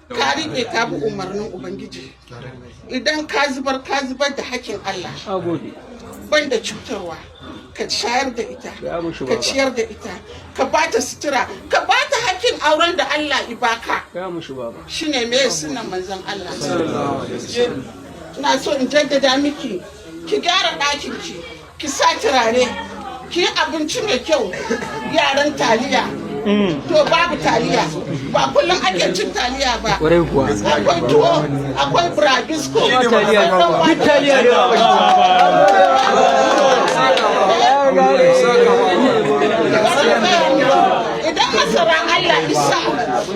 ka rike ka bi umarnin ubangiji. Idan ka zubar da hakkin Allah, ban da cutarwa, ka shayar da ita, ka ciyar da ita, ka ba ta sutura, ka ba ta hakkin auren da Allah ibaka. Shine me sunan manzon Allah. Ina so in jaddada miki, ki gyara ɗakin ki sa turare, ki abinci mai kyau, yaran taliya. To babu taliya, ba kullum ake cin taliya ba. Akwai tuwo, akwai burabisko, idan masara Allah isa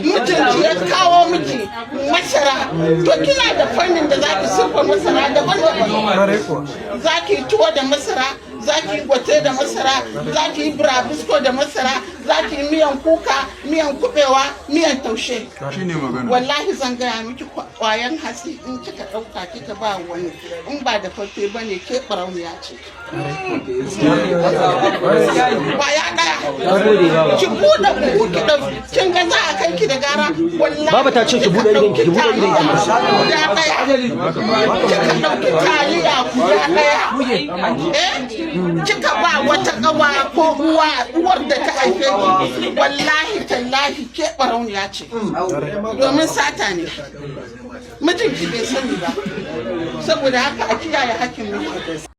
mutunci ya kawo miki masara, to kina da fannin da zaki sirfa masara daban-daban. Zaki tuwo da masara, zaki gwate da masara, zaki yi burabisko da masara, zaki yi miyan kuka, miyan kubewa, miyan taushe. Wallahi zan gaya miki kwayan hatsi in kika ɗauka kika ba wani, in ba da fafe bane ke barauniya ce. Kwaya ɗaya ki buɗe buhu ki ɗauki, kin ga za a kai ki da gara. Wallahi Baba ta ce ki buɗe idan ki buɗe idan ki. Guda ɗaya kika ɗauki taliya guda ɗaya, kika ba wata ƙawa ko uwar da ta haife ki, wallahi tallahi ke barauniya ce. Domin sata ne, mijinki bai sani ba, saboda haka a kiyaye hakkin miji.